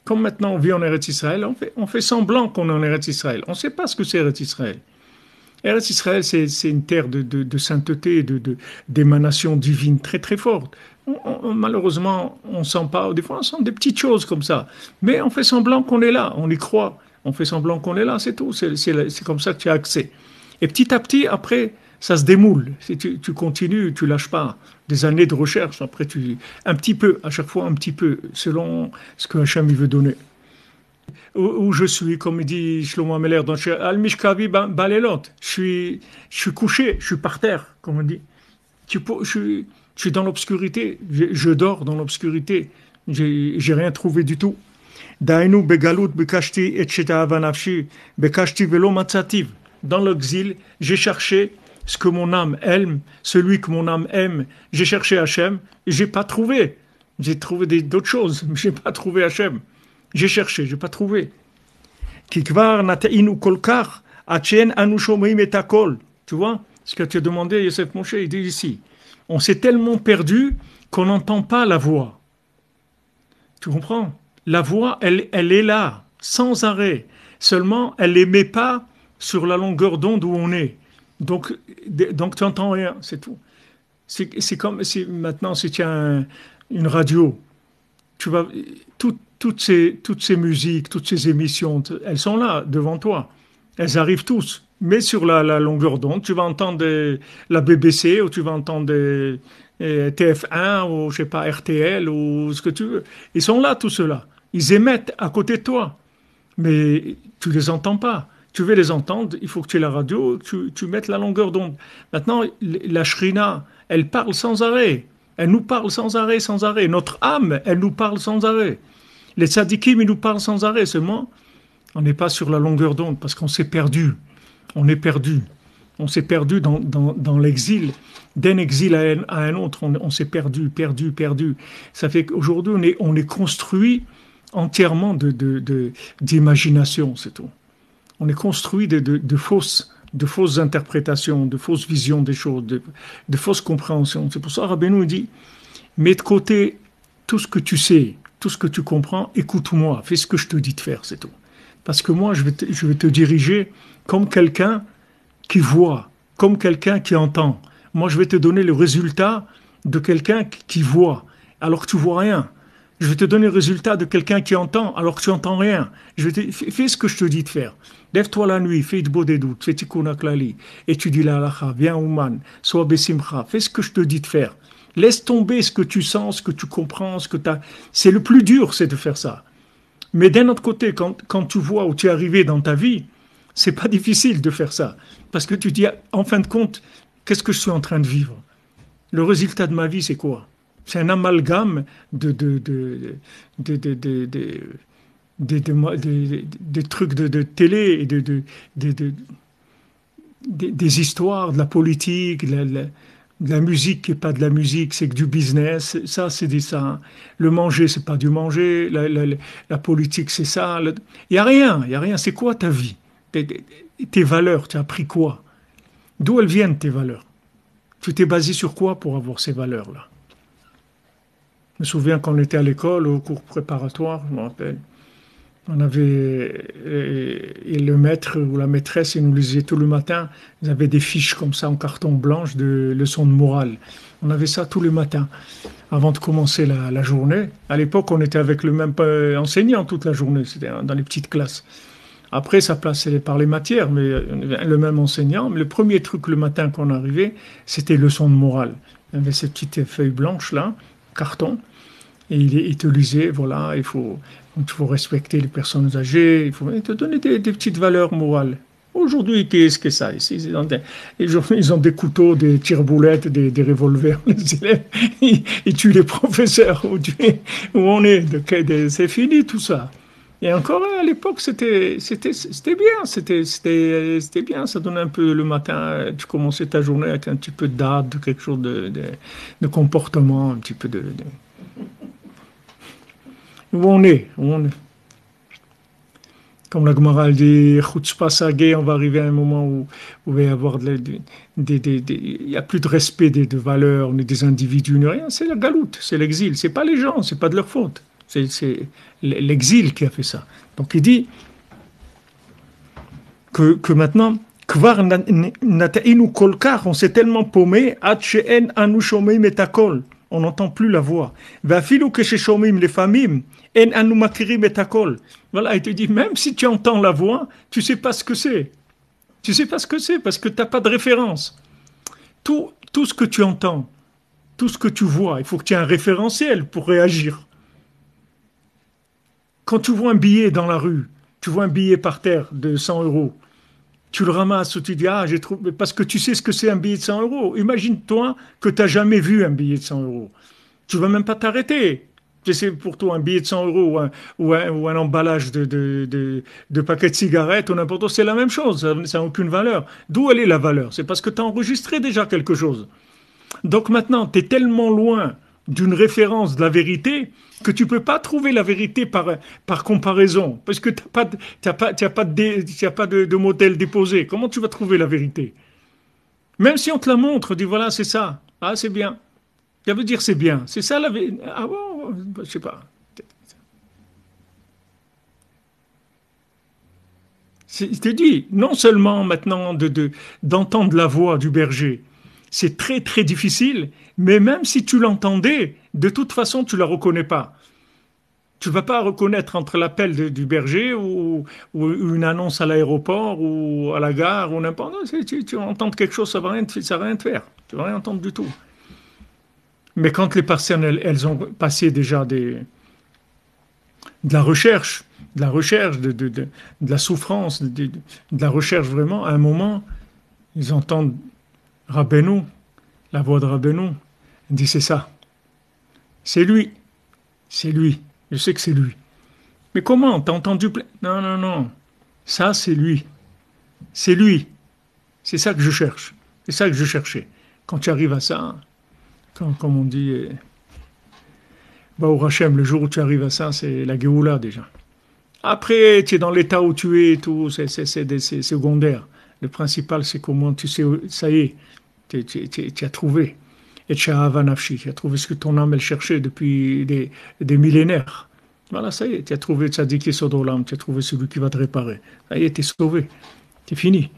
Comme maintenant on vit en Eretz Israël, on fait semblant qu'on est en Eretz Israël. On ne sait pas ce que c'est Eretz Israël. Eretz Israël, c'est une terre de sainteté, d'émanation divine très très forte. Malheureusement, on ne sent pas, des fois on sent des petites choses comme ça, mais on fait semblant qu'on est là, on y croit, on fait semblant qu'on est là, c'est tout, c'est comme ça que tu as accès. Et petit à petit, après, ça se démoule. Si tu continues, tu lâches pas des années de recherche, après un petit peu, à chaque fois un petit peu, selon ce que Hachem il veut donner. Où je suis, comme il dit Shlomo Ameler dans Al-Mishkavi Balelot. Je suis couché, je suis par terre, comme on dit. Je suis dans l'obscurité, je dors dans l'obscurité. J'ai rien trouvé du tout. Dainu begalut bekashti et avanafshi bekashti velo matzativ. Dans l'exil, j'ai cherché ce que mon âme aime, celui que mon âme aime. J'ai cherché Hachem, et j'ai pas trouvé. J'ai trouvé d'autres choses, mais j'ai pas trouvé Hachem. J'ai cherché, j'ai pas trouvé. Kikvar natainu kolkar achen anu shomrim et akol. Tu vois, ce que tu as demandé, Yosef Moshe, il dit ici. On s'est tellement perdu qu'on n'entend pas la voix. Tu comprends? La voix, elle est là, sans arrêt. Seulement, elle n'émet pas sur la longueur d'onde où on est. Donc tu n'entends rien, c'est tout. C'est comme si maintenant, si tu as une radio, tu vas, toutes ces musiques, toutes ces émissions, elles sont là, devant toi. Elles arrivent tous. Mais sur la longueur d'onde, tu vas entendre la BBC ou tu vas entendre TF1 ou je sais pas RTL ou ce que tu veux. Ils sont là tous ceux-là. Ils émettent à côté de toi, mais tu les entends pas. Tu veux les entendre, il faut que tu aies la radio, tu mettes la longueur d'onde. Maintenant, la Shrina, elle parle sans arrêt. Elle nous parle sans arrêt, sans arrêt. Notre âme, elle nous parle sans arrêt. Les tzadikim, ils nous parlent sans arrêt. Seulement, on n'est pas sur la longueur d'onde parce qu'on s'est perdu. On est perdu. On s'est perdu dans l'exil. D'un exil à un autre, on s'est perdu. Ça fait qu'aujourd'hui, on est construit entièrement d'imagination, c'est tout. On est construit de fausses interprétations, de fausses visions des choses, de fausses compréhensions. C'est pour ça que Rabbeinu dit, mets de côté tout ce que tu sais, tout ce que tu comprends, écoute-moi, fais ce que je te dis de faire, c'est tout. Parce que moi, je vais te diriger comme quelqu'un qui voit, comme quelqu'un qui entend. Moi, je vais te donner le résultat de quelqu'un qui voit, alors que tu vois rien. Je vais te donner le résultat de quelqu'un qui entend, alors que tu entends rien. Fais ce que je te dis de faire. Lève-toi la nuit, fais de des doutes, fais tikkun klali, étudie la halakha, viens Ouman, sois besimcha, fais ce que je te dis de faire. Laisse tomber ce que tu sens, ce que tu comprends, ce que tu as. C'est le plus dur, c'est de faire ça. Mais d'un autre côté, quand tu vois où tu es arrivé dans ta vie, c'est pas difficile de faire ça. Parce que tu dis, en fin de compte, qu'est-ce que je suis en train de vivre? Le résultat de ma vie, c'est quoi? C'est un amalgame des trucs de télé et des histoires, de la politique, de la musique qui n'est pas de la musique, c'est que du business. Ça, c'est des ça. Le manger, c'est pas du manger. La politique, c'est ça. Il n'y a rien, il n'y a rien. C'est quoi ta vie? Tes valeurs, tu as appris quoi? D'où elles viennent, tes valeurs? Tu t'es basé sur quoi pour avoir ces valeurs-là? Je me souviens quand on était à l'école, au cours préparatoire, je me rappelle, on avait, et le maître ou la maîtresse, ils nous lisaient tout le matin, ils avaient des fiches comme ça en carton blanche de leçons de morale. On avait ça tous les matins, avant de commencer la journée. À l'époque, on était avec le même enseignant toute la journée, c'était dans les petites classes. Après, ça passait par les matières, mais le même enseignant. Mais le premier truc le matin qu'on arrivait, c'était leçon de morale. Il y avait cette petite feuille blanche là, carton, et il te lisait, voilà, il faut respecter les personnes âgées, il faut te donner des petites valeurs morales. Aujourd'hui, qu'est-ce que ça? Ici, ils ont des couteaux, des tire-boulettes, des revolvers. Les élèves, ils tuent les professeurs. Où on est? C'est fini tout ça. Et encore à l'époque, c'était bien, c'était bien. Ça donnait un peu le matin. Tu commençais ta journée avec un petit peu d'art, quelque chose de comportement, un petit peu où on est. Comme la Gemara dit, Chutzpah Sagé, on va arriver à un moment où il va y avoir il n'y a plus de respect de valeurs, ni des individus, ni rien. C'est la galoute, c'est l'exil. C'est pas les gens, c'est pas de leur faute. C'est l'exil qui a fait ça. Donc il dit que maintenant, Kvar natainu kolkar, on s'est tellement paumé, ad she'en anu shomim et akol. On n'entend plus la voix. Vafilu que chez shomim les famim, en anu makirim et akol. Voilà, il te dit, même si tu entends la voix, tu sais pas ce que c'est. Tu sais pas ce que c'est parce que tu n'as pas de référence. Tout ce que tu entends, tout ce que tu vois, il faut que tu aies un référentiel pour réagir. Quand tu vois un billet dans la rue, tu vois un billet par terre de 100 euros, tu le ramasses ou tu dis, ah, j'ai trouvé, parce que tu sais ce que c'est un billet de 100 euros. Imagine-toi que tu n'as jamais vu un billet de 100 euros. Tu ne vas même pas t'arrêter. C'est pour toi un billet de 100 euros ou un emballage de paquets de cigarettes ou n'importe quoi, c'est la même chose, ça n'a aucune valeur. D'où elle est la valeur? C'est parce que tu as enregistré déjà quelque chose. Donc maintenant, tu es tellement loin d'une référence de la vérité que tu ne peux pas trouver la vérité par comparaison, parce que tu n'as pas de modèle déposé. Comment tu vas trouver la vérité? Même si on te la montre, on dit voilà, c'est ça. Ah, c'est bien. Ça veut dire c'est bien. C'est ça la vérité. Ah bon? Je sais pas. Je te dis, non seulement maintenant d'entendre la voix du berger, c'est très très difficile, mais même si tu l'entendais, de toute façon, tu ne la reconnais pas. Tu ne vas pas reconnaître entre l'appel du berger ou une annonce à l'aéroport ou à la gare ou n'importe quoi. Tu vas entendre quelque chose, ça va rien te faire. Tu ne vas rien entendre du tout. Mais quand les personnes, elles ont passé déjà de la recherche, de la souffrance, de la recherche vraiment, à un moment, ils entendent Rabbeinu, la voix de Rabbeinu, il dit c'est ça, c'est lui, c'est lui, je sais que c'est lui. Mais comment? T'as entendu plein? Non, non, non, ça c'est lui, c'est lui, c'est ça que je cherche, c'est ça que je cherchais. Quand tu arrives à ça, comme on dit, bah, au Hachem, le jour où tu arrives à ça, c'est la Géoula déjà. Après, tu es dans l'état où tu es et tout, c'est secondaire. Le principal, c'est comment tu sais, ça y est, tu as trouvé. Et tu as trouvé ce que ton âme, elle cherchait depuis des millénaires. Voilà, ça y est, tu as trouvé Tzaddik Yesod Olam, tu as trouvé celui qui va te réparer. Ça y est, tu es sauvé, tu es fini.